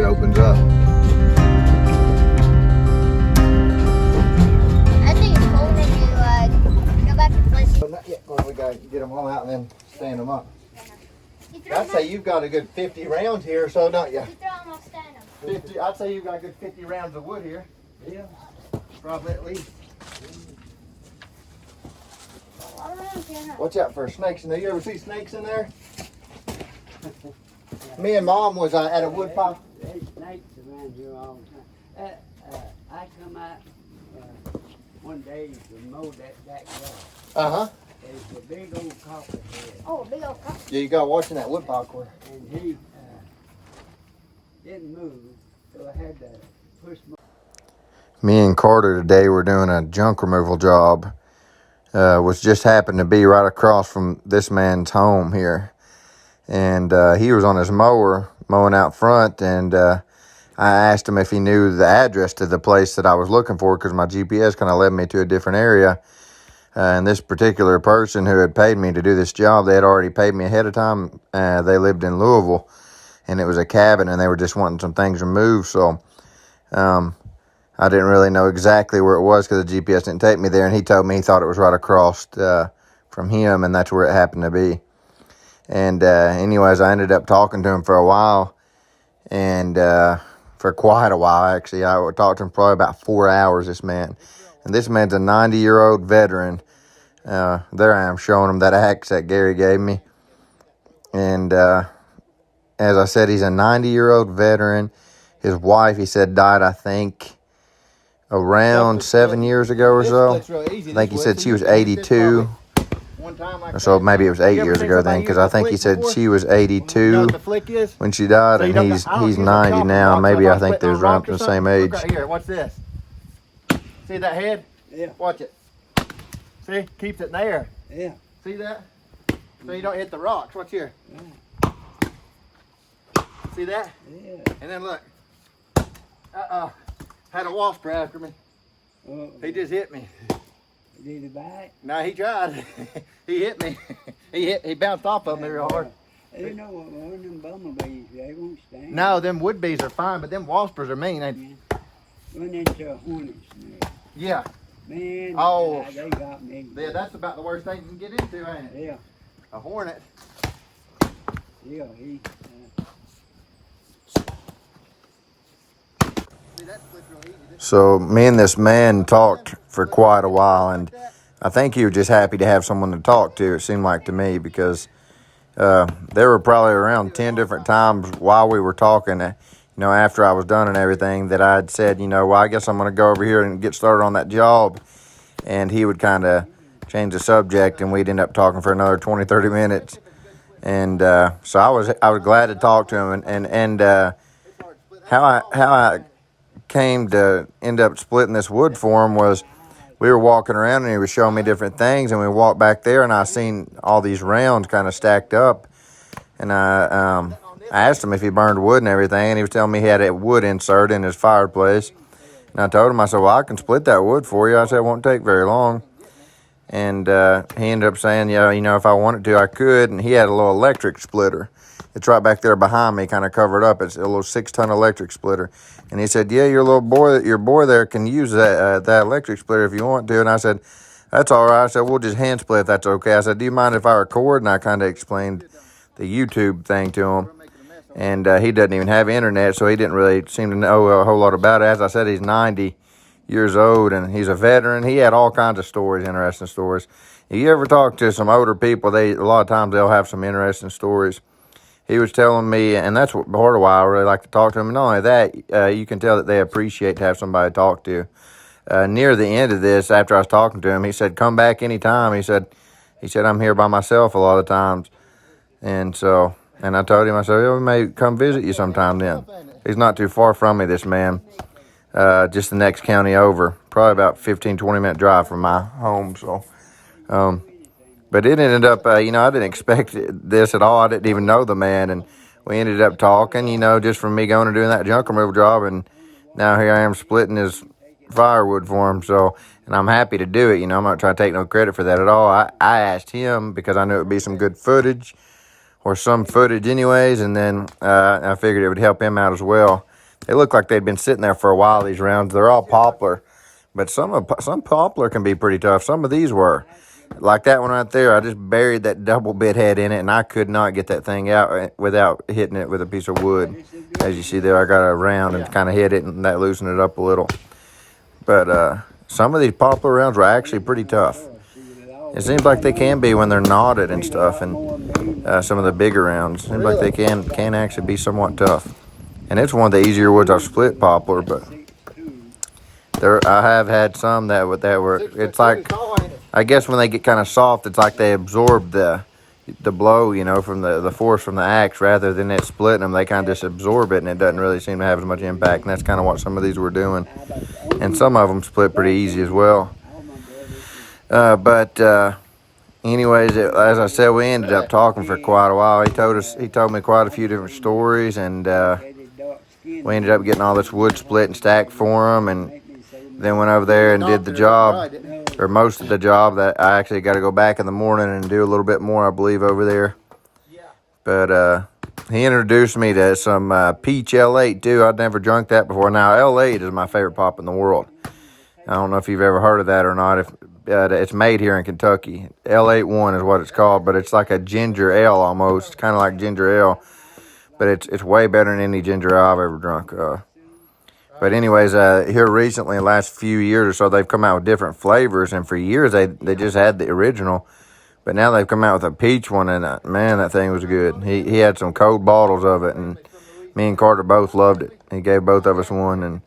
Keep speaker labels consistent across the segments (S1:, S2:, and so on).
S1: opens up.
S2: I think it's cold when you go back to the place.
S1: Not yet. Well, we got to get them all out and then stand them up.
S2: Yeah.
S1: I'd say you've got a good 50 rounds here or so, don't you?
S2: You throw them, I'll stand them.
S1: 50. I'd say you've got a good 50 rounds of wood here.
S3: Yeah.
S1: Probably at least.
S2: I don't know.
S1: Watch out for snakes in there. You ever see snakes in there? Me and Mom was at a wood pile.
S3: There's snakes around here all the time. I come out one day to mow that back yard.
S1: Uh-huh.
S3: There's a big old copperhead.
S2: Oh, a big old cup.
S1: Yeah, you got watching that wood pile corner.
S3: And he didn't move, so I had to push my...
S1: Me and Carter today were doing a junk removal job. Was just happened to be right across from this man's home here. And he was on his mower mowing out front, and I asked him if he knew the address to the place that I was looking for because my GPS kind of led me to a different area. And this particular person who had paid me to do this job, they had already paid me ahead of time. They lived in Louisville, and it was a cabin, and they were just wanting some things removed. So I didn't really know exactly where it was because the GPS didn't take me there, and he told me he thought it was right across from him, and that's where it happened to be. And anyways, I ended up talking to him for a while, and for quite a while, actually. I talked to him probably about 4 hours, this man. And this man's a 90-year-old veteran. There I am showing him that axe that Gary gave me. And as I said, he's a 90-year-old veteran. His wife, he said, died, I think, around 7 years ago or so. I think he said she was 82. So maybe it was 8 years ago then, because I think he said she was 82 when she died, and he's 90 now. Maybe I think they're around the same age.
S4: Right here, watch this. See that head?
S3: Yeah.
S4: Watch it. See, keeps it there.
S3: Yeah.
S4: See that? So you don't hit the rocks. Watch here.
S3: Yeah.
S4: See that?
S3: Yeah.
S4: And then look. Had a wasp after me. He just hit me.
S3: Did he bite?
S4: No, he tried. He hit me. He bounced off of me real hard.
S3: You know what, one of them bumblebees, they won't stand.
S4: No, them wood bees are fine, but them waspers are mean.
S3: Run into a hornet's nest.
S4: Yeah.
S3: Man,
S4: Oh.
S3: they got me.
S4: Yeah, that's about the worst thing you can get into, ain't it?
S3: Yeah.
S4: A hornet.
S3: Yeah, he...
S4: See, that splits real easy.
S1: So me and this man talked for quite a while, and I think he was just happy to have someone to talk to, it seemed like to me, because there were probably around 10 different times while we were talking, after I was done and everything, that I'd said, well, I guess I'm going to go over here and get started on that job. And he would kind of change the subject, and we'd end up talking for another 20, 30 minutes. And so I was glad to talk to him. And how I came to end up splitting this wood for him was we were walking around, and he was showing me different things, and we walked back there, and I seen all these rounds kind of stacked up. And I asked him if he burned wood and everything, and he was telling me he had a wood insert in his fireplace. And I told him, I said, well, I can split that wood for you. I said, it won't take very long. And he ended up saying, if I wanted to, I could. And he had a little electric splitter. It's right back there behind me, kind of covered up. It's a little 6-ton electric splitter. And he said, yeah, your boy there can use that electric splitter if you want to. And I said, that's all right. I said, we'll just hand split if that's okay. I said, do you mind if I record? And I kind of explained the YouTube thing to him. And he doesn't even have internet, so he didn't really seem to know a whole lot about it. As I said, he's 90 years old, and he's a veteran. He had all kinds of stories, interesting stories. If you ever talk to some older people, a lot of times they'll have some interesting stories. He was telling me, and that's part of why I really like to talk to him. And not only that, you can tell that they appreciate to have somebody to talk to. Near the end of this, after I was talking to him, he said, come back anytime. He said, I'm here by myself a lot of times. And I told him, I said, we may come visit you sometime then. He's not too far from me, this man. Just the next county over. Probably about 15, 20-minute drive from my home. So, but it ended up, I didn't expect this at all. I didn't even know the man. And we ended up talking, just from me going and doing that junk removal job. And now here I am splitting his firewood for him. So, and I'm happy to do it. I'm not trying to take no credit for that at all. I asked him because I knew it would be some good footage. Or some footage anyways, and then I figured it would help him out as well. They look like they'd been sitting there for a while, these rounds. They're all poplar, but some poplar can be pretty tough. Some of these were. Like that one right there, I just buried that double bit head in it, and I could not get that thing out without hitting it with a piece of wood. As you see there, I got a round and kind of hit it, and that loosened it up a little. But some of these poplar rounds were actually pretty tough. It seems like they can be when they're knotted and stuff, and some of the bigger rounds seems like they can actually be somewhat tough. And it's one of the easier woods I've split poplar, but I have had some that were. It's like, I guess when they get kind of soft, it's like they absorb the blow, you know, from the force from the axe, rather than it splitting them. They kind of just absorb it, and it doesn't really seem to have as much impact. And that's kind of what some of these were doing. And some of them split pretty easy as well. Anyways, as I said, we ended up talking for quite a while. He told me quite a few different stories, and we ended up getting all this wood split and stacked for him, and then went over there and did the job, or most of the job. That I actually got to go back in the morning and do a little bit more, I believe, over there. But he introduced me to some peach L8 too. I'd never drunk that before. Now L8 is my favorite pop in the world. I don't know if you've ever heard of that or not. If it's made here in Kentucky. L81 is what it's called, but it's like a ginger ale almost. It's kind of like ginger ale, but it's way better than any ginger ale I've ever drunk. But anyways, here recently, the last few years or so, they've come out with different flavors, and for years they just had the original, but now they've come out with a peach one, and man, that thing was good. He had some cold bottles of it, and me and Carter both loved it. He gave both of us one,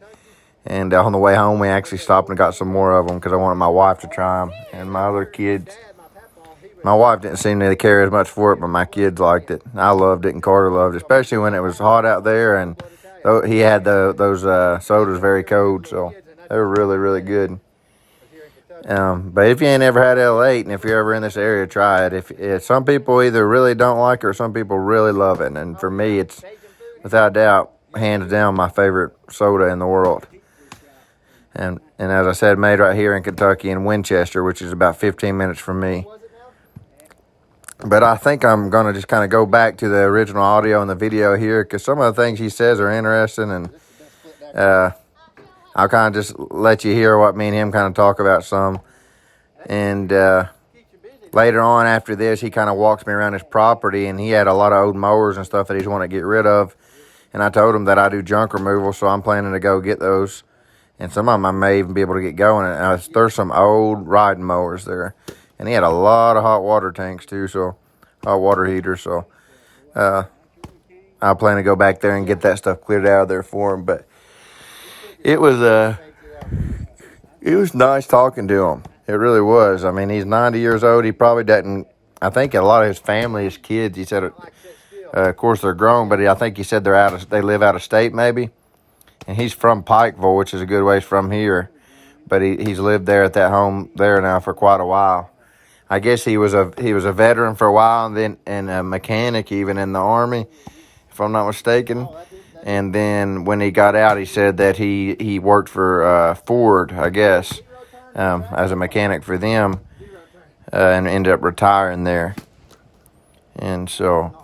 S1: and on the way home, we actually stopped and got some more of them because I wanted my wife to try them, and my other kids. My wife didn't seem to care as much for it, but my kids liked it. I loved it, and Carter loved it, especially when it was hot out there, and he had those sodas very cold, so they were really, really good. But if you ain't ever had L8, and if you're ever in this area, try it. If some people either really don't like it or some people really love it, and for me, it's without doubt, hands down, my favorite soda in the world. And as I said, made right here in Kentucky in Winchester, which is about 15 minutes from me. But I think I'm going to just kind of go back to the original audio and the video here, because some of the things he says are interesting, and I'll kind of just let you hear what me and him kind of talk about some. And later on after this, he kind of walks me around his property, and he had a lot of old mowers and stuff that he's wanting to get rid of. And I told him that I do junk removal, so I'm planning to go get those. And some of them I may even be able to get going. And there's some old riding mowers there. And he had a lot of hot water tanks too, so hot water heaters. So I plan to go back there and get that stuff cleared out of there for him. But it was nice talking to him. It really was. I mean, he's 90 years old. He probably doesn't. I think a lot of his family, his kids, he said, of course they're grown, but I think he said they live out of state maybe. And he's from Pikeville, which is a good ways from here. But he's lived there at that home there now for quite a while. I guess he was a veteran for a while, and a mechanic even in the Army, if I'm not mistaken. And then when he got out, he said that he worked for Ford, I guess, as a mechanic for them, and ended up retiring there. And so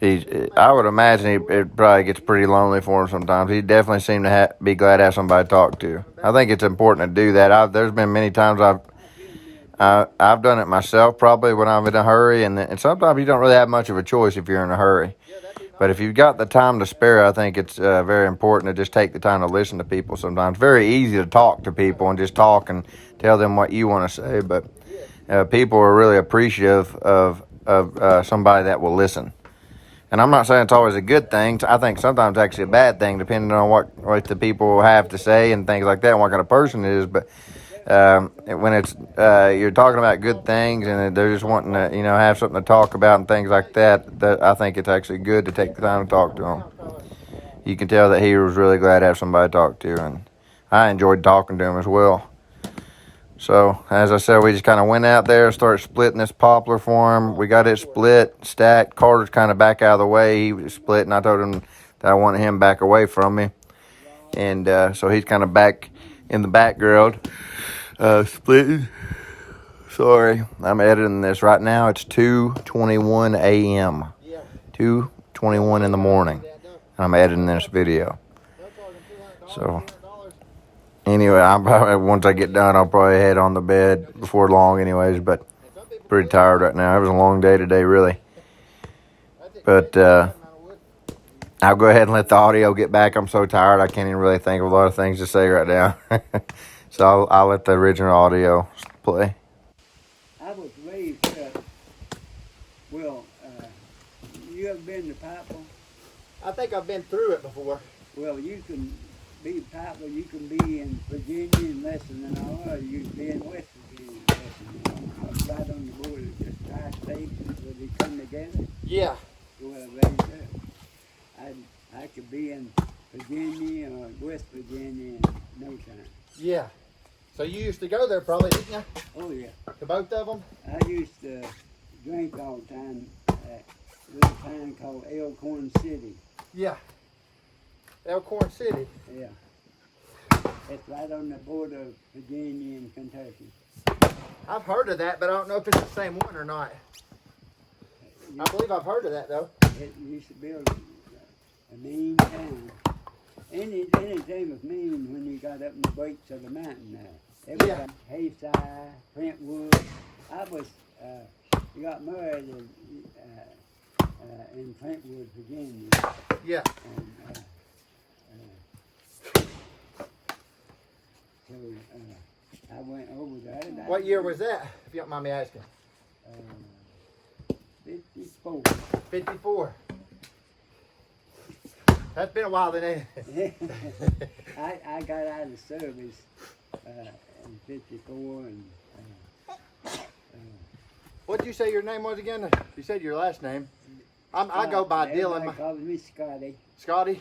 S1: I would imagine it probably gets pretty lonely for him sometimes. He definitely seemed to be glad to have somebody to talk to. I think it's important to do that. There's been many times I've done it myself, probably when I'm in a hurry, and sometimes you don't really have much of a choice if you're in a hurry. But if you've got the time to spare, I think it's very important to just take the time to listen to people sometimes. It's very easy to talk to people and just talk and tell them what you want to say, but people are really appreciative of somebody that will listen. And I'm not saying it's always a good thing. I think sometimes it's actually a bad thing, depending on what the people have to say and things like that, and what kind of person it is. But when it's you're talking about good things and they're just wanting to, have something to talk about and things like that, I think it's actually good to take the time to talk to them. You can tell that he was really glad to have somebody to talk to, and I enjoyed talking to him as well. So, as I said, we just kind of went out there, started splitting this poplar for him. We got it split, stacked. Carter's kind of back out of the way. He was split, and I told him that I wanted him back away from me. And so he's kind of back in the background, splitting. Sorry, I'm editing this right now. It's 2:21 a.m., 2:21 in the morning, and I'm editing this video. So anyway, I'm probably, once I get done, I'll probably head on the bed before long anyways, but pretty tired right now. It was a long day today, really. But I'll go ahead and let the audio get back. I'm so tired I can't even really think of a lot of things to say right now. So I'll let the original audio play.
S3: I was raised up. Well, you ever been to Pikeville?
S4: I think I've been through it before.
S3: Well, you can be Pikeville. You can be in Virginia in less than an hour, or you can be in West Virginia in less than an hour. I was right on the border, just tri-stations where they come together.
S4: Yeah.
S3: Well, raised up. I could be in Virginia or West Virginia in no time.
S4: Yeah. So you used to go there probably, didn't you?
S3: Oh yeah.
S4: To both of them?
S3: I used to drink all the time at a little town called Elkhorn City.
S4: Yeah. Elkhorn City.
S3: Yeah. It's right on the border of Virginia and Kentucky.
S4: I've heard of that, but I don't know if it's the same one or not. I believe I've heard of that though.
S3: It used to be a mean town. Anything was mean when you got up in the breaks of the mountain there. Everybody, Hayside, Brentwood. I was, got married in Brentwood, Virginia.
S4: Yeah.
S3: And, so I went over there.
S4: What year was that, if you don't mind me asking?
S3: 54.
S4: 54. That's been a while then, ain't it?
S3: I got out of service in 54 and
S4: What'd you say your name was again? You said your last name. I go by
S3: everybody
S4: Dylan.
S3: calls me Scotty.
S4: Scotty?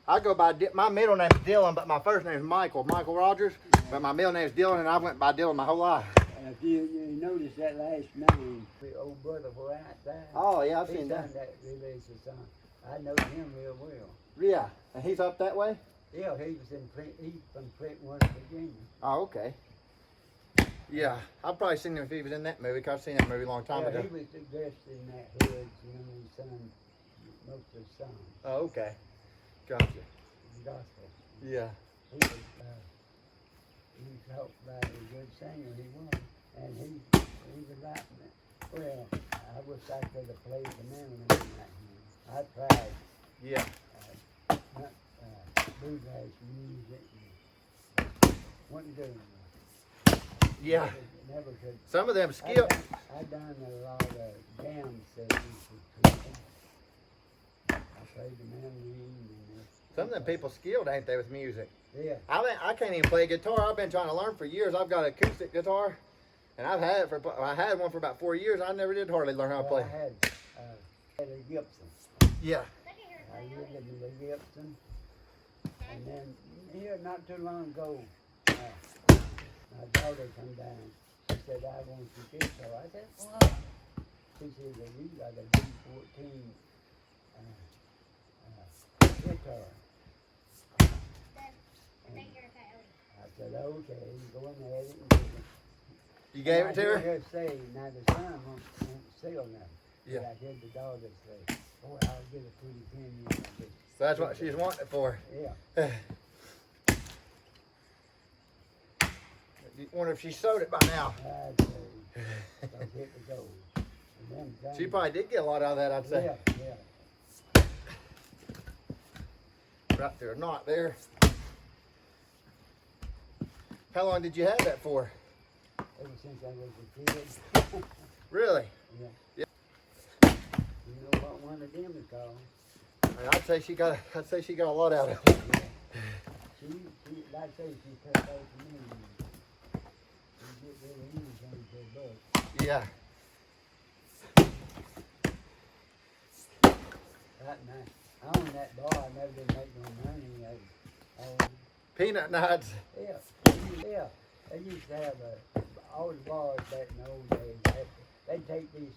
S4: I go by, my middle name's Dylan, but my first name's Michael Rogers. But my middle name's Dylan, and I went by Dylan my whole life.
S3: If you notice that last name, the old brother were outside.
S4: Oh, yeah, I've
S3: He
S4: seen
S3: done
S4: that.
S3: that release of song. I know him real well.
S4: Yeah, and he's up that way?
S3: Yeah, he was he's from Brentwood, Virginia.
S4: Oh, okay. Yeah, I've probably seen him if he was in that movie, 'cause I've seen that movie a long time
S3: Yeah,
S4: ago.
S3: he was dressed in that hood, he sung most of the songs.
S4: Oh, okay. Gotcha.
S3: The gospel.
S4: Yeah.
S3: He talked about a good singer he was, and he was writing it. Well, I wish I could have played the melody like him. I tried
S4: Yeah.
S3: bluegrass music and wasn't doing it.
S4: Yeah.
S3: Never could.
S4: Some of them skill.
S3: I done a lot of jam sessions with people. I played the mandolin and
S4: Some of them people skilled, ain't they, with music?
S3: yeah.
S4: I can't even play guitar. I've been trying to learn for years. I've got an acoustic guitar, and I had one for about 4 years. I never did hardly learn how to play.
S3: I had a Gibson.
S4: Yeah.
S3: I lived in the Gibson. And then here not too long ago, my daughter come down. She said, I want your guitar. I said, what? She said, well, you got a D14 guitar. And I said, okay, go in there and get it.
S4: You gave it to
S3: I
S4: her?
S3: heard her say, now the son won't sell nothing.
S4: Yeah.
S3: But I heard the daughter say, boy, I'll get a pretty penny.
S4: So that's what she's wanting it for.
S3: Yeah.
S4: You wonder if she sold it by now.
S3: I'd say, I'll hit the gold. And then
S4: She probably did get a lot out of that, I'd say.
S3: Yeah, yeah.
S4: Right through a knot there. How long did you have that for?
S3: Ever since I was a kid.
S4: Really?
S3: Yeah.
S4: Yeah.
S3: You know what one of them is called?
S4: I'd say she got a lot out of it.
S3: Yeah. She, like I say, she cut out to me. You get rid of anything for a buck.
S4: Yeah.
S3: Right now, I own that bar. I never did make no money.
S4: Peanut nuts.
S3: Yeah. They used to have all the bars back in the old days. They'd take these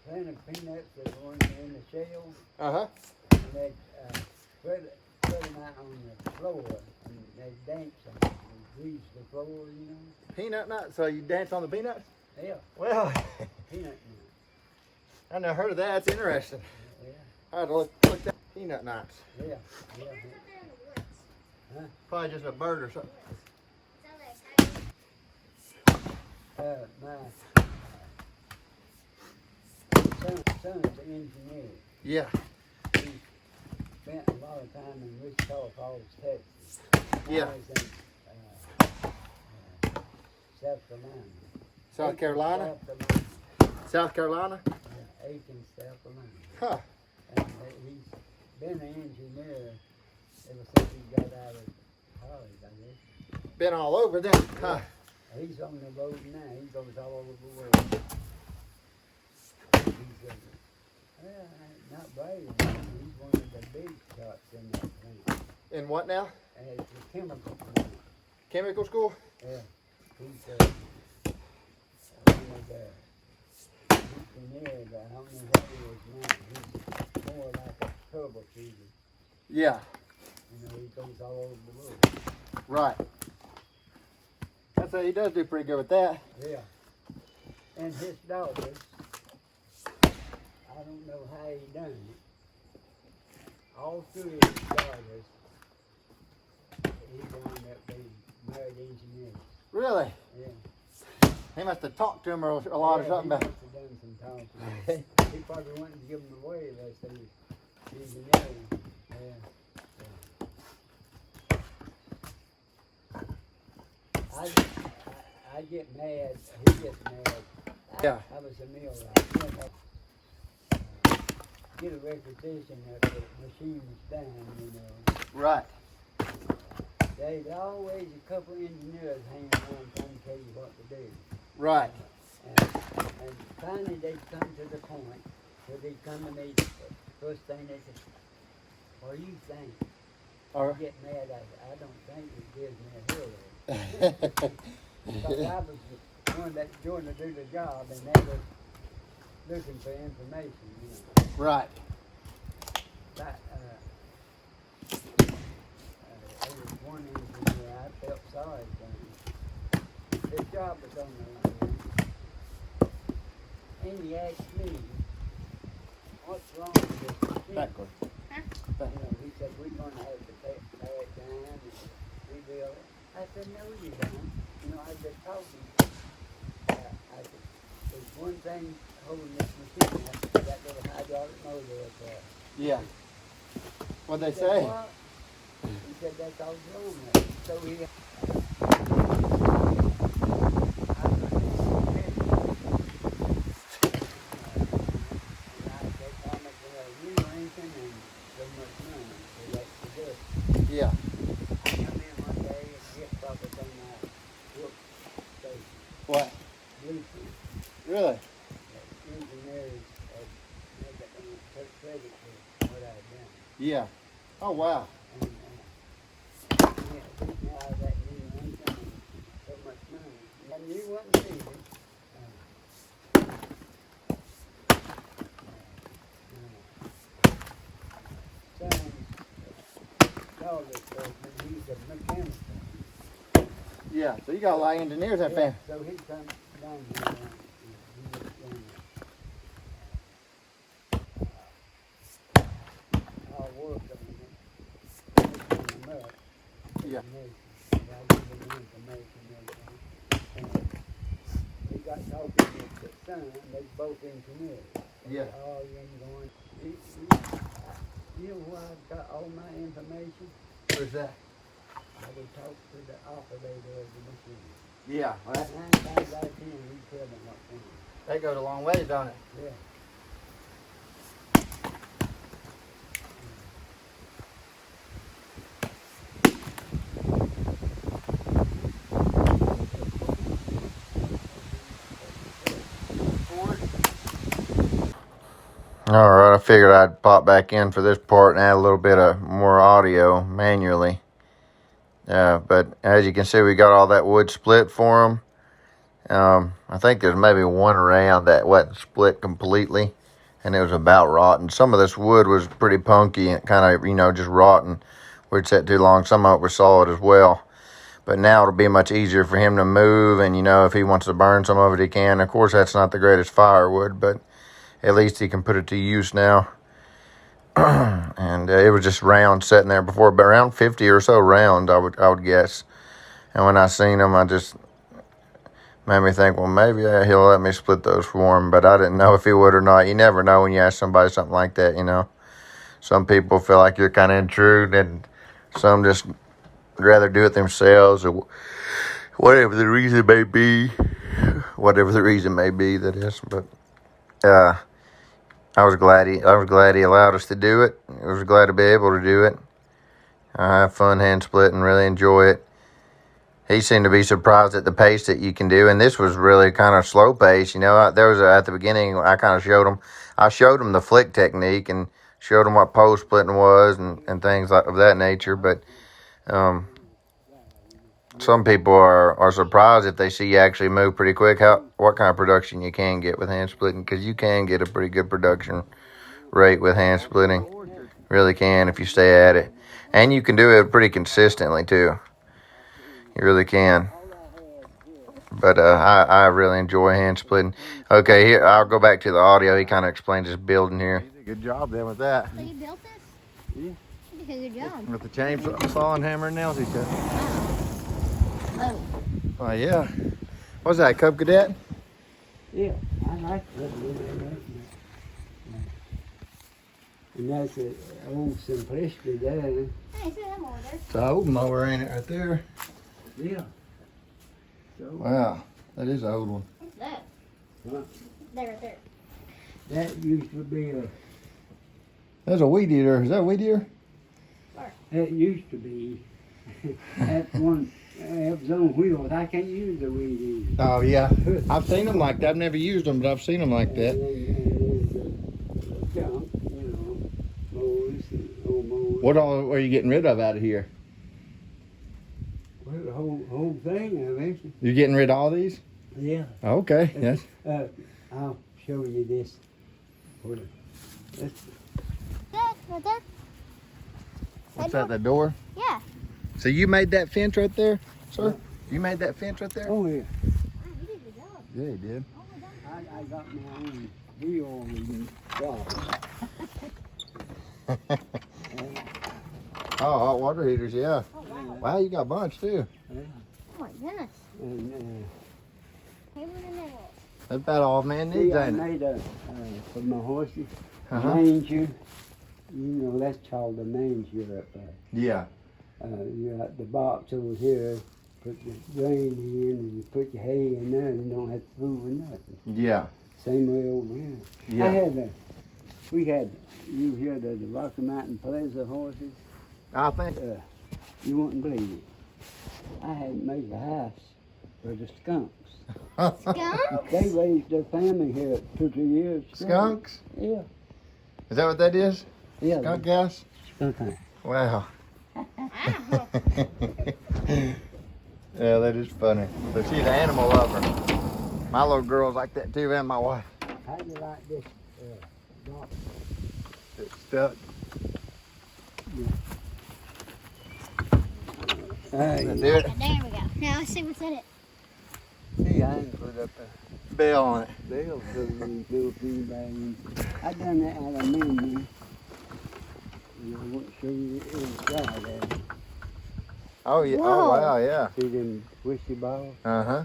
S3: planted peanuts that were in the shell,
S4: Uh-huh.
S3: and they'd spread them out on the floor, and they'd dance on it, and grease the floor, you know.
S4: Peanut nuts? So you dance on the peanuts?
S3: Yeah,
S4: Well,
S3: peanut nuts.
S4: I never heard of that. That's interesting.
S3: Yeah,
S4: I had to look that peanut nuts.
S3: yeah. Huh?
S4: Probably just a bird or something.
S3: My son's an engineer.
S4: Yeah.
S3: He spent a lot of time in Wichita Falls, Texas.
S4: Yeah.
S3: Now he's in South Carolina.
S4: South Carolina?
S3: South Carolina.
S4: South Carolina?
S3: Yeah, Aiken, South Carolina.
S4: Huh.
S3: And he's been an engineer ever since he got out of college, I guess.
S4: Been all over then. Huh.
S3: He's on the road now. He goes all over the world. He's not bragging. He's one of the big shots in that plant.
S4: In what now?
S3: It's a chemical plant.
S4: Chemical school?
S3: Yeah. He's engineer, but I don't know what he is now. He's more like a troubleshooter.
S4: Yeah.
S3: You know, he goes all over the world.
S4: Right. I'd say he does do pretty good with that.
S3: Yeah. And his daughters, I don't know how he done it. All three of his daughters, he wound up being married engineers.
S4: Really?
S3: Yeah.
S4: He must have talked to him a lot or something about
S3: He must have done some talking. He probably wouldn't give them away unless they was engineering. Yeah. I get mad. He gets mad.
S4: Yeah.
S3: I was a millwright. Get a reputation that the machine was down, you know.
S4: Right.
S3: There's always a couple engineers hanging around trying to tell you what to do.
S4: Right.
S3: And finally they'd come to the point where they'd come to me, first thing they said, what do you think?
S4: Or,
S3: I get mad, I don't think it gives me a hero. Because I was the one that joined to do the job and they were looking for information, you know.
S4: right.
S3: But, there was one engineer I felt sorry for him. His job was on the line. And he asked me, what's wrong with this machine?
S4: Backward.
S3: You know, he said, we're going to have to tear it down and rebuild it. I said, no, you don't. You know, I just told him. I said, there's one thing holding this machine up, that little hydraulic motor up there.
S4: Yeah. What'd they
S3: He said,
S4: say?
S3: what? He said, that's all wrong with it. So he...
S4: Yeah.
S3: I come in one day and get focused on my work station.
S4: What?
S3: Bluegrass.
S4: Really?
S3: Engineers took credit for what I'd done.
S4: Yeah. Oh, wow.
S3: And now that new income and so much money. And you wouldn't see it. He's a mechanic.
S4: Yeah. So you got a lot of engineers in that family.
S3: So he come down here and he was doing our work on it. Making them up.
S4: Yeah.
S3: And I give him information and everything. And he got talking with the son, they both engineers.
S4: Yeah.
S3: All them going, you know where I got all my information?
S4: Where's that?
S3: I would talk to the operator of the machine.
S4: Yeah. Well,
S3: 9 times out of 10, he tell me what's wrong.
S4: that goes a long way, don't it?
S3: Yeah.
S1: All right, I figured I'd pop back in for this part and add a little bit of more audio manually. But as you can see, we got all that wood split for them. I think there's maybe one round that wasn't split completely, and it was about rotten. Some of this wood was pretty punky and kind of, just rotten where it sat too long. Some of it was solid as well. But now it'll be much easier for him to move, and, if he wants to burn some of it, he can. Of course, that's not the greatest firewood, but at least he can put it to use now. and it was just round sitting there before, but around 50 or so round, I would guess. And when I seen them, I just made me think, well, maybe he'll let me split those for him, but I didn't know if he would or not. You never know when you ask somebody something like that, you know. Some people feel like you're kind of intrude, and some just rather do it themselves, or whatever the reason may be. Whatever the reason may be, that is. But I was glad he allowed us to do it. I was glad to be able to do it. I have fun hand splitting, really enjoy it. He seemed to be surprised at the pace that you can do, and this was really kind of slow pace. You know, there was at the beginning, I kind of showed him the flick technique and showed him what pole splitting was and things of that nature. But some people are surprised if they see you actually move pretty quick. What kind of production you can get with hand splitting, because you can get a pretty good production rate with hand splitting. Really can if you stay at it, and you can do it pretty consistently too. You really can. But I really enjoy hand splitting. Okay, here I'll go back to the audio. He kind of explains his building here. Good job then with that.
S2: So you built this?
S1: Yeah.
S2: You did a good job.
S1: With the chainsaw and hammer and nails, he said.
S2: Oh.
S1: Oh yeah. What's that, Cub Cadet?
S3: Yeah, I like that. And that's an old simplicity there.
S2: Hey, see that over there?
S1: It's an old mower, ain't it, right there?
S3: Yeah. So,
S1: Wow, that is an old one.
S2: What's that?
S3: Huh?
S2: There, right there.
S3: that used to be
S1: That's a weed eater. Is that a weed eater?
S3: that used to be. That one, it was on wheels. I can't use the weed eater.
S1: Oh yeah, I've seen them like that. I've never used them, but I've seen them like that.
S3: And junk, mowers and old mowers.
S1: What all are you getting rid of out of here?
S3: Well, the whole thing of it.
S1: You getting rid of all these?
S3: Yeah.
S1: Okay, yes.
S3: I'll show you this. That's
S2: That, right there?
S1: What's that, the door?
S2: Yeah.
S1: So you made that fence right there, sir? You made that fence right there?
S3: oh yeah.
S2: Wow, you did a good job.
S1: Yeah, you did.
S2: Oh, well done.
S3: I got my own wheel and job.
S1: Oh, hot water heaters, yeah.
S2: Oh, wow.
S1: Wow, you got a bunch too.
S2: Oh, my goodness.
S3: And
S2: Hey, what in there?
S1: That's about all man needs,
S3: I
S1: ain't it?
S3: made a for my horses
S1: Uh-huh.
S3: manger. You know that's called a manger up there.
S1: Yeah.
S3: You got the box over here. Put the grain in, and you put your hay in there, and you don't have to move or nothing.
S1: Yeah.
S3: Same way over here.
S1: Yeah.
S3: We had, you hear the Rocky Mountain Pleasure horses?
S1: I think.
S3: You wouldn't believe it. I had made a house for the skunks.
S2: Skunk?
S3: They raised their family here 2 or 3 years. straight.
S1: Skunks?
S3: Yeah.
S1: Is that what that is?
S3: Yeah.
S1: Skunk gas?
S3: Skunk hunt.
S1: Wow.
S2: Ow.
S1: Yeah, that is funny. But she's an animal lover. My little girl's like that too, and my wife.
S3: How do you like this dog?
S1: It's stuck.
S3: Hey,
S1: Do it.
S2: There we go. Now let's see what's in it.
S3: see, I ain't put up a
S1: Bell on it.
S3: bell for these little things. I done that out of memory. And I want to show you the inside of it.
S1: Oh yeah.
S2: Whoa.
S1: Oh wow, yeah.
S3: See them whisky balls?
S1: Uh-huh.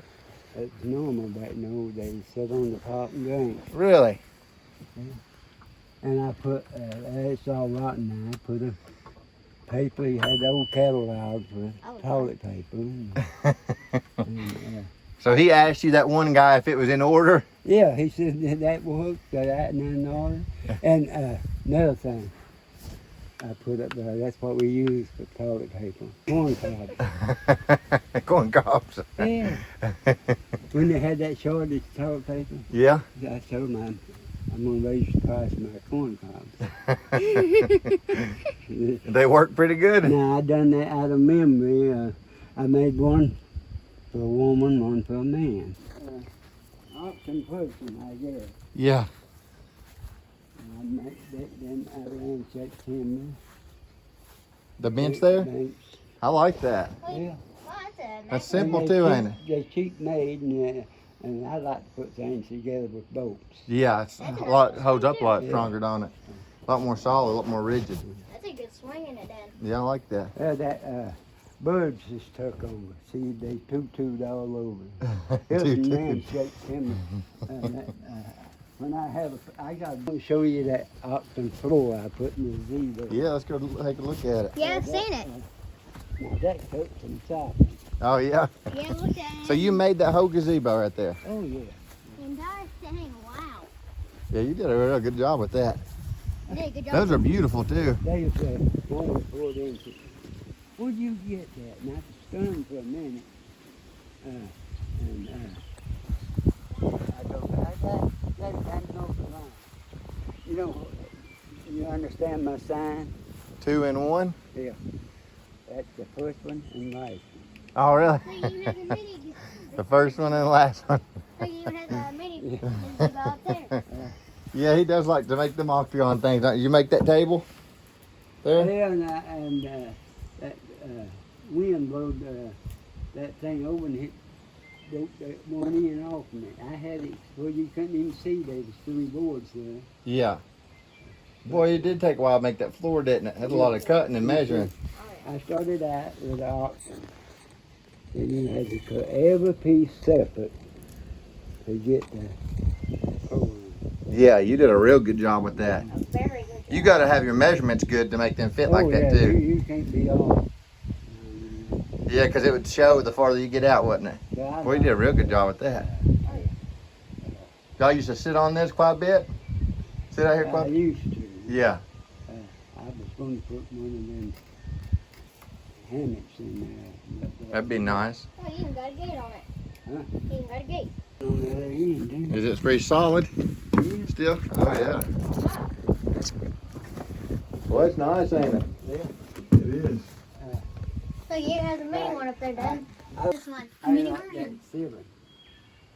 S3: That's normal back in the old days. Sit on the top and drink.
S1: Really?
S3: And I put, it's all rotten now. I put a paper, you had the old catalogs with
S2: Oh,
S3: toilet paper. And,
S1: So he asked you, that one guy, if it was in order?
S3: yeah, he said that will hook, that and in order. And another thing I put up there, that's what we use for toilet paper. Corn cobs.
S1: Corn cobs.
S3: Yeah. When they had that shortage of toilet paper,
S1: Yeah.
S3: I told them I'm going to raise the price of my corn cobs.
S1: They work pretty good.
S3: Now, I done that out of memory. I made one for a woman, one for a man. Oxen pushing, I guess.
S1: Yeah.
S3: I made them out of ransack timber.
S1: The bench there?
S3: Bench.
S1: I like that.
S3: Yeah.
S2: Well, that's a
S1: That's
S2: nice
S1: simple
S3: And
S1: too,
S3: cheap,
S1: ain't it?
S3: They're cheap made, and I like to put things together with bolts.
S1: Yeah, it's a lot, holds up a lot stronger, don't it? A lot more solid, a lot more rigid.
S2: That's a good swing in it, Dan.
S1: Yeah, I like that.
S3: That birds just took over. See, they toot all over. Hilton
S1: Toot-toot.
S3: man shakes him. When I got to show you that Octon floor I put in the Z there.
S1: Yeah, let's go take a look at it.
S2: Yeah, I've seen it.
S3: That took some top.
S1: Oh, yeah.
S2: Yeah, look at it.
S1: So you made that whole gazebo right there.
S3: Oh, yeah.
S2: The entire thing, wow.
S1: Yeah, you did a real good job with that.
S2: You did a good job.
S1: Those are beautiful, too.
S3: There's 24 inches. Where'd you get that? Now, I stunned for a minute. I know the line. You know, you understand my sign?
S1: 2 and 1?
S3: Yeah. That's the first one and last one.
S1: Oh, really?
S2: Look, you have the mini.
S1: The first one and the last one.
S2: Look, you even have the mini gazebo up there.
S1: Yeah, he does like to make them off on things. Don't you make that table? There?
S3: Yeah, and that wind blowed that thing over and hit broke that one end off me. I had it where you couldn't even see there was 3 boards there.
S1: Yeah. Boy, it did take a while to make that floor, didn't it? Had a lot of cutting and measuring.
S3: I started out with an oxen. Then you had to cut every piece separate to get the hole.
S1: Yeah, you did a real good job with that.
S2: A very good job.
S1: You got to have your measurements good to make them fit like that,
S3: yeah,
S1: too.
S3: You can't be off.
S1: Yeah, because it would show the farther you get out, wouldn't it? Boy, you did a real good job with that. Y'all used to sit on this quite a bit? Sit out here quite
S3: I
S1: a bit?
S3: used to.
S1: Yeah.
S3: I was going to put one of them hammocks in there. But,
S1: That'd be nice.
S2: Oh, you even got a gate on it.
S3: Huh?
S2: You even got a gate.
S3: On the other end, didn't
S1: Is it pretty solid
S3: you?
S1: still? Oh, yeah. Well, it's nice, ain't it?
S3: Yeah.
S1: It is.
S2: So you have the main one up there, Dan.
S3: I-
S2: This one.
S3: I
S2: Mini
S3: like that
S2: version.
S3: ceiling.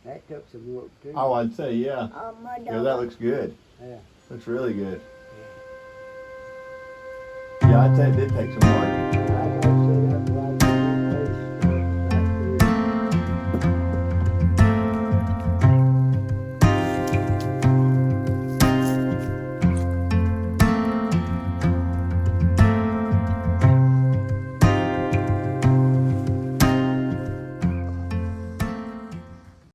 S3: That took some work too.
S1: Oh, I'd say, yeah.
S2: Oh, my
S1: Yeah,
S2: dog.
S1: that looks good.
S3: Yeah.
S1: Looks really good. Yeah, I'd say it did take some work.
S3: I got set up